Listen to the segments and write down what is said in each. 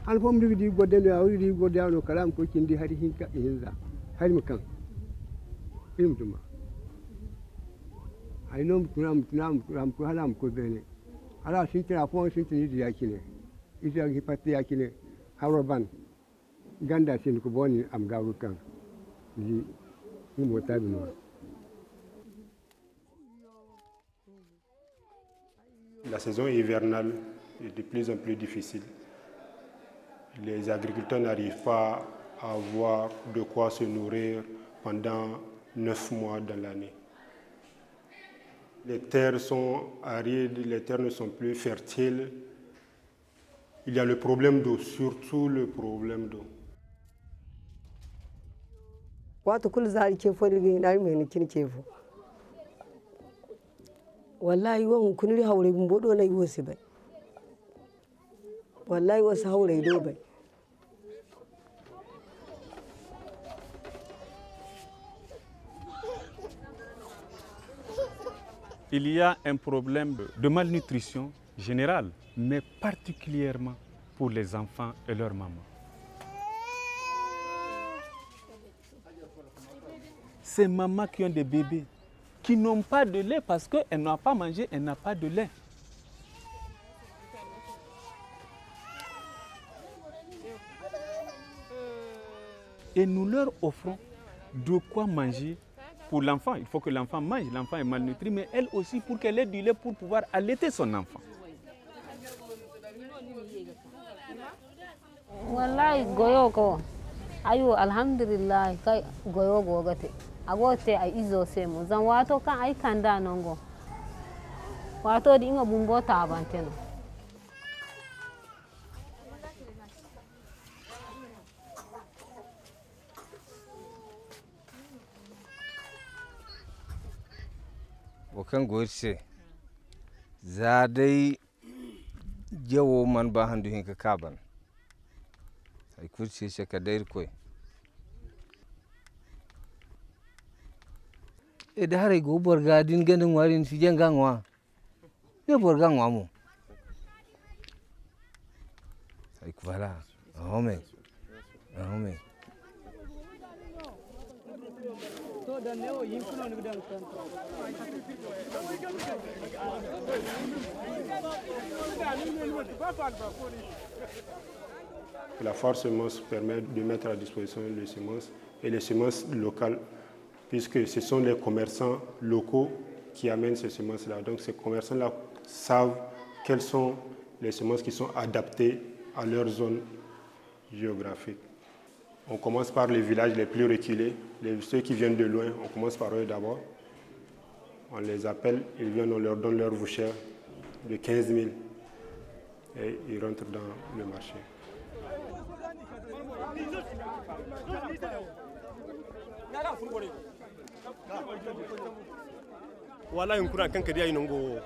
an fom di godde no awri di godde no kalam ko kindi hari hinka hinza hari makan film tuma ay nom tunam ko halam ko bene ala sintira fon sintini di yakine ida gi patti yakine haroban ganda sin ko boni am gawu kan di mo tabi no. La saison hivernale est de plus en plus difficile. Les agriculteurs n'arrivent pas à avoir de quoi se nourrir pendant 9 mois dans l'année. Les terres sont arides, les terres ne sont plus fertiles. Il y a le problème d'eau, surtout le problème d'eau. Wallahi won kuniri hawre mbodo na yosi bay wallahi was hawre do bay. Il y a un problème de malnutrition générale, mais particulièrement pour les enfants et leurs mamans. Ces mamans qui ont des bébés qui n'ont pas de lait parce qu'elles n'ont pas mangé, elles n'ont pas de lait. Et nous leur offrons de quoi manger pour l'enfant. Il faut que l'enfant mange, l'enfant est malnutri, mais elle aussi pour qu'elle ait du lait pour pouvoir allaiter son enfant. Wallahi goyo ko ayo alhamdulillah kai goyo gogate agote ay izo semo zan wato kan ay kanda nongo wato di inga bumbo tabanteno wakan goyse zadai jawo man ba handu hinka kaban sai kurce shi ka dair koi e da hare go borga din ganin warin fi jangangwa ne borga ngwa mu sai kwala ahome to da ne o yin kuno ni bidan kan La foire semence permet de mettre à disposition les semences et les semences locales, puisque ce sont les commerçants locaux qui amènent ces semences-là. Donc ces commerçants-là savent quelles sont les semences qui sont adaptées à leur zone géographique. On commence par les villages les plus reculés, ceux qui viennent de loin, on commence par eux d'abord. On les appelle, ils viennent, on leur donne leur voucher de 15 000 et ils rentrent dans le marché. Wala yunkura kan kariya inongo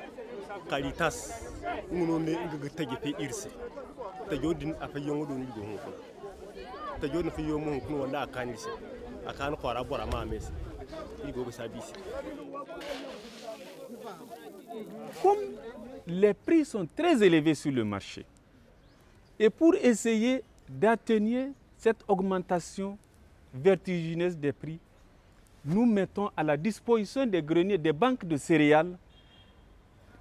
Caritas nguno me ngaga tagefe irse tajodin afayongo do ni do honko tajodin fayomo honko wala akanise akan kwara bora ma mes igo go sabisi. Comme les prix sont très élevés sur le marché, et pour essayer d'atténuer cette augmentation vertigineuse des prix, nous mettons à la disposition des greniers, des banques de céréales,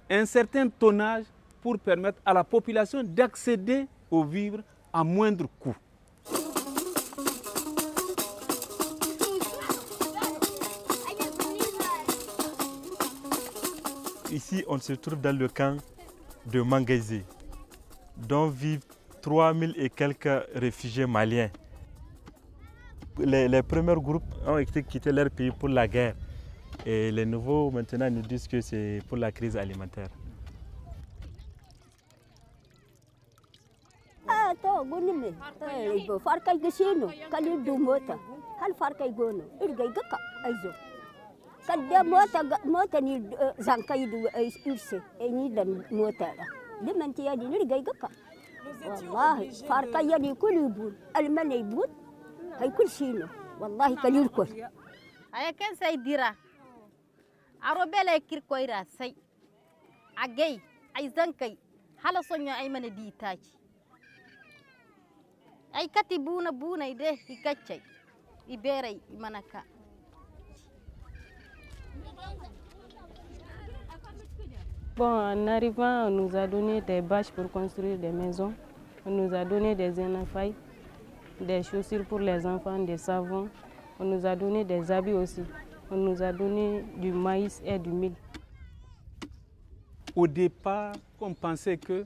un certain tonnage pour permettre à la population d'accéder aux vivres à moindre coût. Ici, on se trouve dans le camp de Mangaisé, dont vivent 3000 et quelques réfugiés maliens. Les premiers groupes ont quitté leur pays pour la guerre. Et les nouveaux, maintenant, nous disent que c'est pour la crise alimentaire. Aya kan sai dira aro bela kir koira sai agay ay zankay hala sonyo ay mana di taci ay kati buna ide ikachay iberay imanaka. Bon, en arrivant, on nous a donné des bâches pour construire des maisons. On nous a donné des énafailles, des chaussures pour les enfants, des savons. On nous a donné des habits aussi. On nous a donné du maïs et du mil. Au départ, on pensait que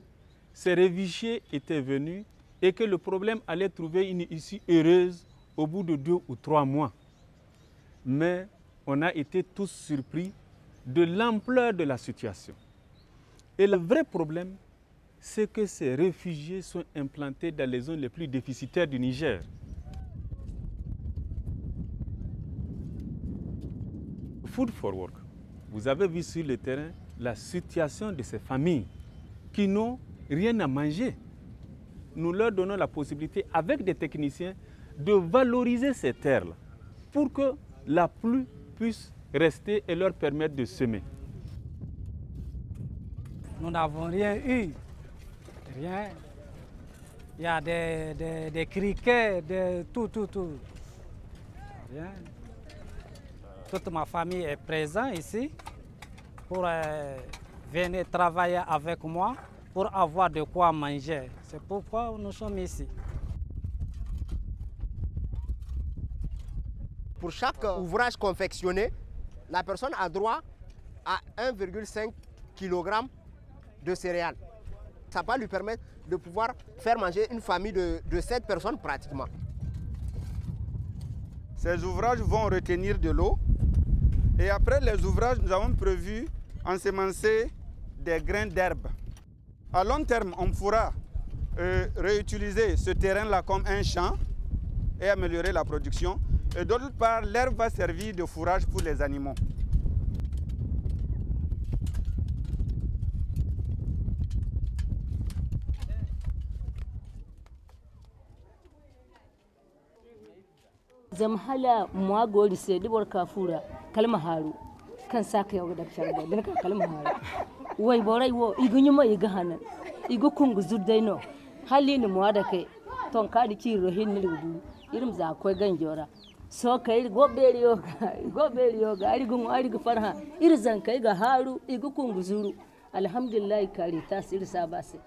ces réfugiés étaient venus et que le problème allait trouver une issue heureuse au bout de 2 ou 3 mois. Mais on a été tous surpris de l'ampleur de la situation. Et le vrai problème, c'est que ces réfugiés sont implantés dans les zones les plus déficitaires du Niger. Food for Work, vous avez vu sur le terrain la situation de ces familles qui n'ont rien à manger. Nous leur donnons la possibilité, avec des techniciens, de valoriser ces terres-là pour que la pluie puisse rester et leur permettre de semer. Nous n'avons rien eu. Rien. Il y a des criquets, tout. Rien. Toute ma famille est présente ici pour venir travailler avec moi, pour avoir de quoi manger. C'est pourquoi nous sommes ici. Pour chaque ouvrage confectionné, la personne a droit à 1,5 kg de céréales. Ça va lui permettre de pouvoir faire manger une famille de 7 personnes pratiquement. Ces ouvrages vont retenir de l'eau. Et après les ouvrages, nous avons prévu ensemencer des grains d'herbe. À long terme, on pourra réutiliser ce terrain-là comme un champ et améliorer la production. Et d'autre part, l'herbe va servir de fourrage pour les animaux. Zamhala mwagoli se dibor kafura kalma haru kan saka yau da sharba dan ka kalma haru wai borai wo igunyuma iga hanan igu kungu zuddaino halini mwada kai ton ka di kiro hinni rudu irim za akwai ganjora so kai goberi yoga ari gu farha irzan kai ga haru igu kungu zuru alhamdulillah kari tasir sabase